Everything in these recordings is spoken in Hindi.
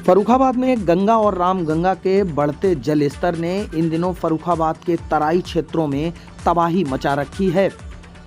फर्रुखाबाद में गंगा और रामगंगा के बढ़ते जल स्तर ने इन दिनों फर्रुखाबाद के तराई क्षेत्रों में तबाही मचा रखी है।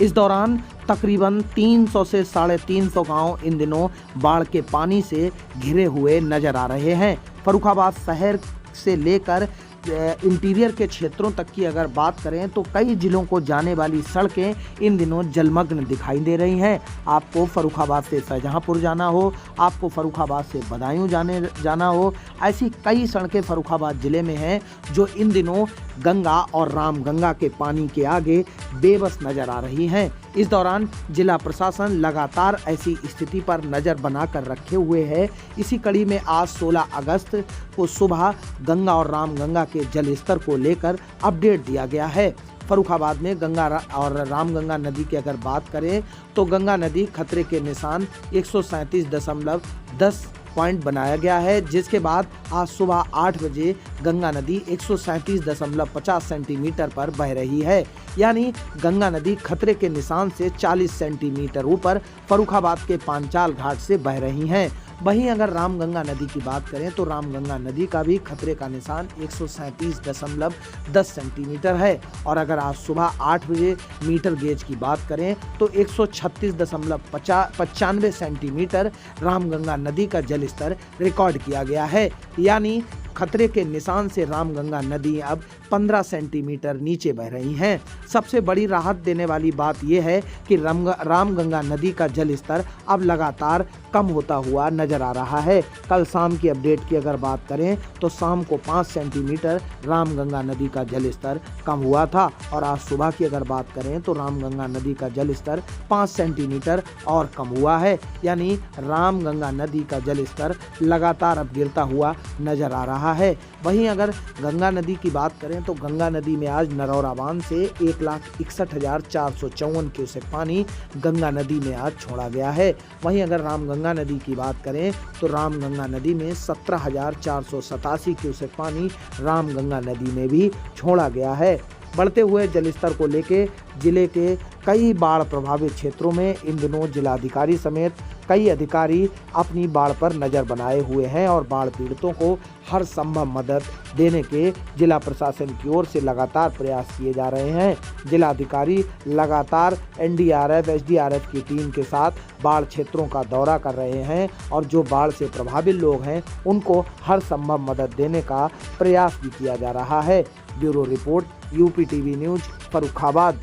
इस दौरान तकरीबन 300 से 350 गांव इन दिनों बाढ़ के पानी से घिरे हुए नजर आ रहे हैं। फर्रुखाबाद शहर से लेकर इंटीरियर के क्षेत्रों तक की अगर बात करें तो कई जिलों को जाने वाली सड़कें इन दिनों जलमग्न दिखाई दे रही हैं। आपको फर्रुखाबाद से शाहजहांपुर जाना हो, आपको फर्रुखाबाद से बदायूं जाना हो, ऐसी कई सड़कें फर्रुखाबाद ज़िले में हैं जो इन दिनों गंगा और रामगंगा के पानी के आगे बेबस नजर आ रही हैं। इस दौरान जिला प्रशासन लगातार ऐसी स्थिति पर नज़र बनाकर रखे हुए है। इसी कड़ी में आज 16 अगस्त को सुबह गंगा और रामगंगा के जल स्तर को लेकर अपडेट दिया गया है। फर्रुखाबाद में गंगा और रामगंगा नदी की अगर बात करें तो गंगा नदी खतरे के निशान 137.10 पॉइंट बनाया गया है, जिसके बाद आज सुबह 8 बजे गंगा नदी 137.50 सेंटीमीटर पर बह रही है। यानी गंगा नदी खतरे के निशान से 40 सेंटीमीटर ऊपर फर्रुखाबाद के पांचाल घाट से बह रही हैं। वहीं अगर रामगंगा नदी की बात करें तो रामगंगा नदी का भी खतरे का निशान 137.10 सेंटीमीटर है। और अगर आज सुबह 8 बजे मीटर गेज की बात करें तो 136.95 सेंटीमीटर रामगंगा नदी का जल स्तर रिकॉर्ड किया गया है। यानी खतरे के निशान से रामगंगा नदी अब 15 सेंटीमीटर नीचे बह रही हैं। सबसे बड़ी राहत देने वाली बात यह है कि रामगंगा नदी का जल स्तर अब लगातार कम होता हुआ नजर आ रहा है। कल शाम की अपडेट की अगर बात करें तो शाम को 5 सेंटीमीटर रामगंगा नदी का जल स्तर कम हुआ था और आज सुबह की अगर बात करें तो रामगंगा नदी का जल स्तर 5 सेंटीमीटर और कम हुआ है। यानी रामगंगा नदी का जल स्तर लगातार अब गिरता हुआ नजर आ रहा है। वहीं अगर गंगा नदी की बात करें तो गंगा नदी में आज नरौरा बांध से 1,61,454 क्यूसेक पानी गंगा नदी में आज छोड़ा गया है। वहीं अगर रामगंगा नदी की बात करें तो रामगंगा नदी में 17,487 क्यूसेक पानी रामगंगा नदी में भी छोड़ा गया है। बढ़ते हुए जलस्तर को लेके जिले के कई बाढ़ प्रभावित क्षेत्रों में इन दिनों जिलाधिकारी समेत कई अधिकारी अपनी बाढ़ पर नज़र बनाए हुए हैं और बाढ़ पीड़ितों को हर संभव मदद देने के जिला प्रशासन की ओर से लगातार प्रयास किए जा रहे हैं। जिलाधिकारी लगातार एनडीआरएफ, एसडीआरएफ की टीम के साथ बाढ़ क्षेत्रों का दौरा कर रहे हैं और जो बाढ़ से प्रभावित लोग हैं उनको हर संभव मदद देने का प्रयास भी किया जा रहा है। Bureau report, UP TV news, Farrukhabad.